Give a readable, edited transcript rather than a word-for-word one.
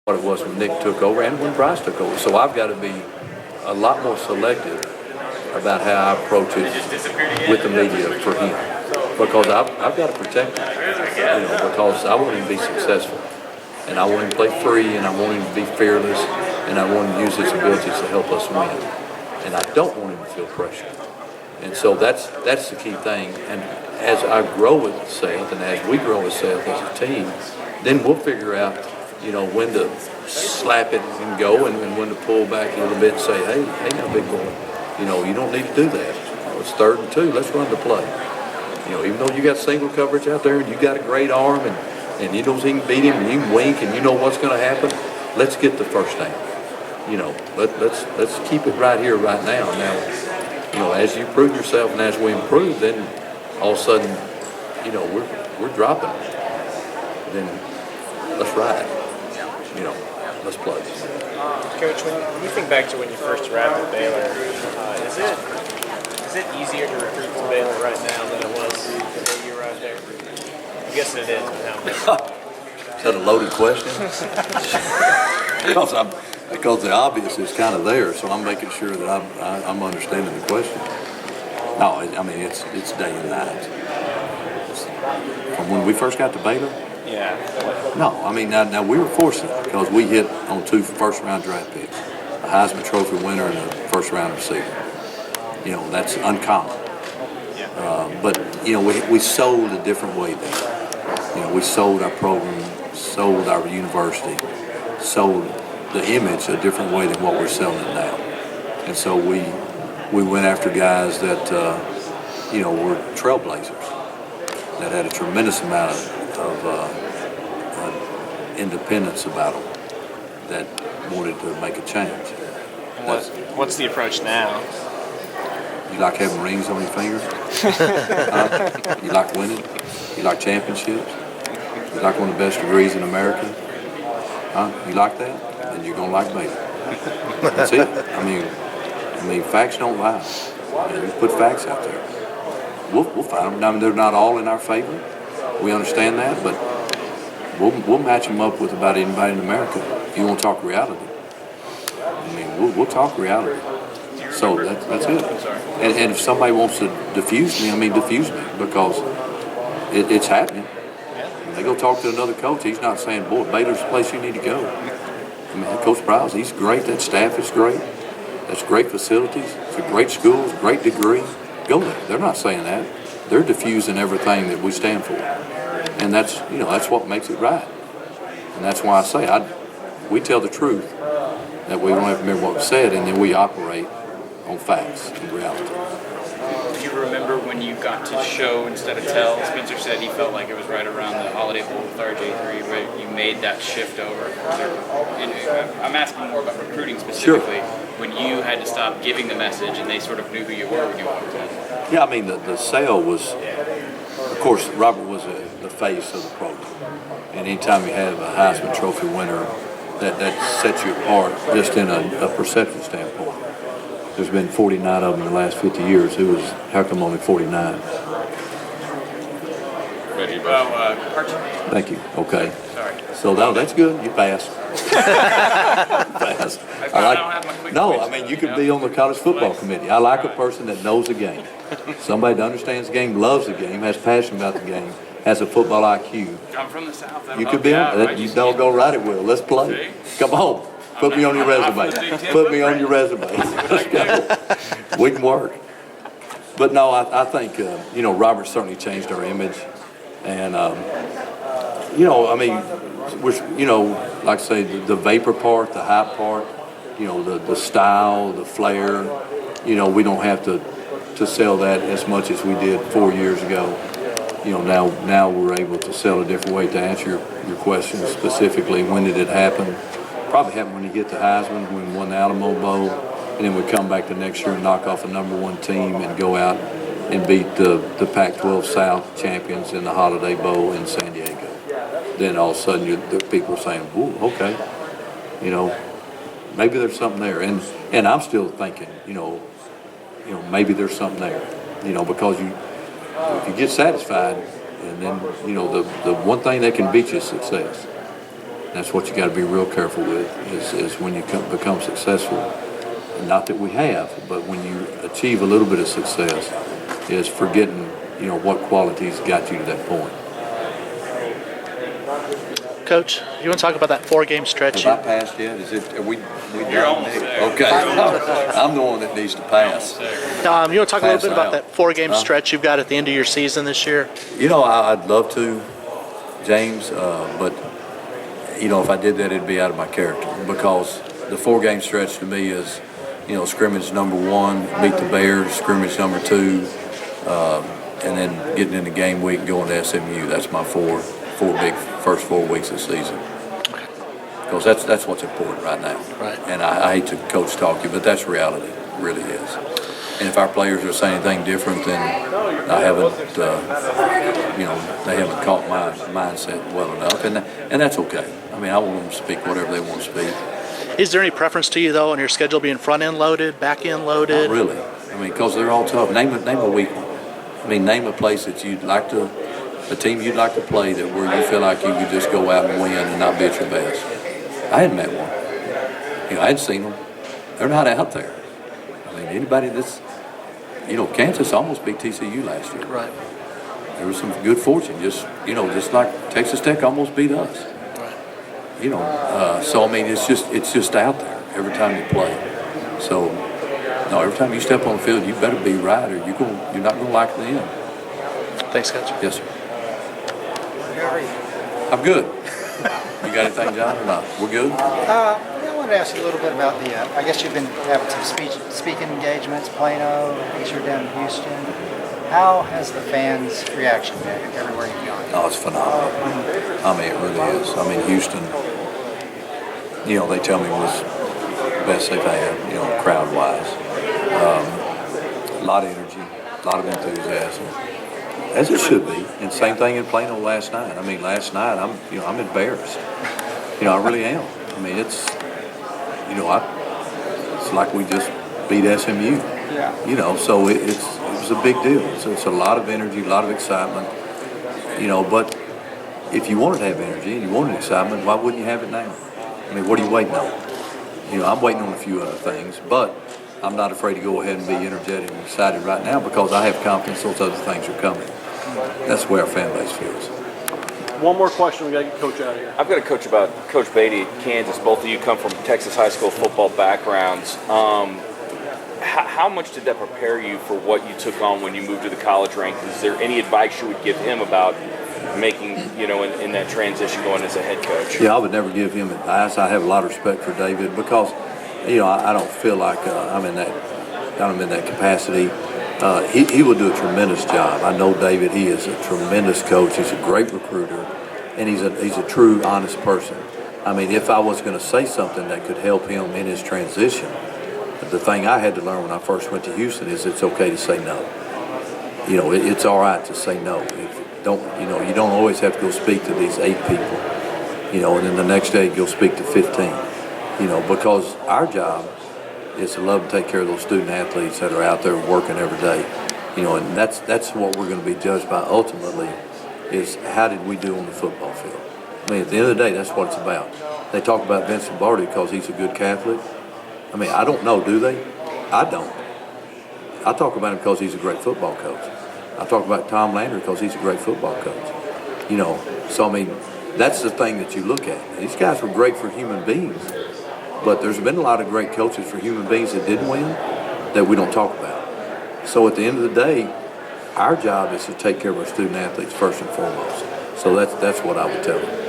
what it was when Nick took over and when Briles took over. So I've got to be a lot more selective about how I approach it with the media for him, because I've got to protect him, because I want him to be successful, and I want him to play free, and I want him to be fearless, and I want him to use his abilities to help us win, and I don't want him to feel pressure. And so that's the key thing. And as I grow with Seth, and as we grow with Seth as a team, then we'll figure out, when to slap it and go, and when to pull back a little bit and say, hey now, big boy, you don't need to do that. It's 3rd and 2. Let's run the play. Even though you got single coverage out there and you got a great arm and you know you can beat him and you can wink and you know what's going to happen, let's get the first down. Let's keep it right here, right now. Now, as you prove yourself and as we improve, then all of a sudden, we're dropping. Then let's ride. Let's play. Coach, when you think back to when you first arrived at Baylor, is it easier to recruit to Baylor right now than it was the day you arrived there? I'm guessing it is, but how much? Is that a loaded question? because the obvious is kind of there, so I'm making sure that I'm understanding the question. No, it's day and night. From when we first got to Baylor. Yeah. No, now we were fortunate because we hit on 2 first-round draft picks, a Heisman Trophy winner and a first-round receiver. That's uncommon. But we sold a different way then. We sold our program, sold our university, sold the image a different way than what we're selling it now. And so we went after guys that were trailblazers, that had a tremendous amount of independence about them, that wanted to make a change. What's the approach now? You like having rings on your fingers? You like winning? You like championships? You like one of the best degrees in America? You like that? Then you're going to like Baylor. That's it. Facts don't lie. You put facts out there. We'll find them. They're not all in our favor. We understand that, but we'll match them up with about anybody in America. If you want to talk reality, we'll talk reality. So that's it. And if somebody wants to diffuse me, diffuse me, because it's happening. They go talk to another coach. He's not saying, boy, Baylor's the place you need to go. Coach Briles, he's great. That staff is great. That's great facilities. It's a great school. It's a great degree. Go there. They're not saying that. They're diffusing everything that we stand for. And that's what makes it right. And that's why I say we tell the truth, that we don't have to remember what was said, and then we operate on facts and reality. Do you remember when you got to show instead of tell? Spencer said he felt like it was right around the Holiday Bowl with RJ3 where you made that shift over. And I'm asking more about recruiting specifically. Sure. When you had to stop giving the message and they sort of knew who you were when you walked in. Yeah, the sale was, of course, Robert was the face of the program. And anytime you have a Heisman Trophy winner, that sets you apart just in a perception standpoint. There's been 49 of them in the last 50 years. How come only 49? Thank you. Okay. Sorry. So that's good. You passed. Pass. You could be on the college football committee. I like a person that knows the game. Somebody that understands the game, loves the game, has passion about the game, has a football IQ. I'm from the South. You could be on that. You don't go right it will. Let's play. Come on. Put me on your resume. Put me on your resume. Let's go. We can work. But no, I think, Robert certainly changed our image. And, we're, like I say, the vapor part, the hype part, the style, the flair, we don't have to sell that as much as we did 4 years ago. Now we're able to sell a different way. To answer your question specifically, when did it happen? Probably happened when you get to Heisman, when we won the Alamo Bowl, and then we come back the next year and knock off a #1 team and go out and beat the Pac-12 South champions in the Holiday Bowl in San Diego. Then all of a sudden the people are saying, "Ooh, okay, maybe there's something there." And I'm still thinking, maybe there's something there, because if you get satisfied, and then the one thing that can beat you is success. That's what you got to be real careful with, is when you become successful. Not that we have, but when you achieve a little bit of success, is forgetting, what qualities got you to that point. Coach, you want to talk about that 4-game stretch? Have I passed yet? Are we You're done? almost there. Okay. I'm the one that needs to pass. You want to talk a little bit about out. that 4-game stretch you've got at the end of your season this year? I'd love to, James, but, if I did that, it'd be out of my character, because the 4-game stretch to me is, scrimmage number 1, beat the Bears, scrimmage number 2, and then getting into game week and going to SMU. That's my four big first 4 weeks of the season. Because that's what's important right now. Right. And I hate to coach talk you, but that's reality. It really is. And if our players are saying anything different, then I haven't, they haven't caught my mindset well enough, and that's okay. I mean, I want them to speak whatever they want to speak. Is there any preference to you, though, on your schedule being front-end loaded, back-end loaded? Not really. I mean, because they're all tough. Name a weak one. I mean, name a place that you'd like to, a team you'd like to play that where you feel like you could just go out and win and not be at your best. I hadn't met one. I hadn't seen them. They're not out there. I mean, anybody that's, Kansas almost beat TCU last year. Right. There was some good fortune, just like Texas Tech almost beat us. Right. So I mean, it's just out there every time you play. So, no, every time you step on the field, you better be right, or you're not gonna like the end. Thanks, Coach. Yes, sir. I'm good. You got anything, John, or not? We're good? I wanted to ask you a little bit about the, I guess you've been having some speaking engagements, Plano, I think you're down in Houston. How has the fans' reaction been everywhere you've gone? Oh, it's phenomenal. I mean, it really is. I mean, Houston, they tell me was the best they've had, crowd-wise. A lot of energy, a lot of enthusiasm, as it should be. And same thing in Plano last night. I mean, last night, I'm embarrassed. I really am. I mean, it's like we just beat SMU. Yeah. So it was a big deal. So it's a lot of energy, a lot of excitement. But if you wanted to have energy and you wanted excitement, why wouldn't you have it now? I mean, what are you waiting on? I'm waiting on a few other things, but I'm not afraid to go ahead and be energetic and excited right now because I have confidence those other things are coming. That's where our fan base feels. One more question. We got to get Coach out of here. I've got a coach about Coach Beatty at Kansas. Both of you come from Texas high school football backgrounds. How much did that prepare you for what you took on when you moved to the college ranks? Is there any advice you would give him about making, in that transition going as a head coach? Yeah, I would never give him advice. I have a lot of respect for David because, I don't feel like I'm in that capacity. He will do a tremendous job. I know David. He is a tremendous coach. He's a great recruiter, and he's a true, honest person. I mean, if I was going to say something that could help him in his transition, the thing I had to learn when I first went to Houston is it's okay to say no. It's all right to say no. You don't always have to go speak to these 8 people, and then the next day you'll speak to 15, because our job is to love and take care of those student athletes that are out there working every day, and that's what we're going to be judged by ultimately is how did we do on the football field. I mean, at the end of the day, that's what it's about. They talk about Vincent Barty because he's a good Catholic. I mean, I don't know, do they? I don't. I talk about him because he's a great football coach. I talk about Tom Landry because he's a great football coach. So I mean, that's the thing that you look at. These guys were great for human beings, but there's been a lot of great coaches for human beings that didn't win that we don't talk about. So at the end of the day, our job is to take care of our student athletes first and foremost. So that's what I would tell them.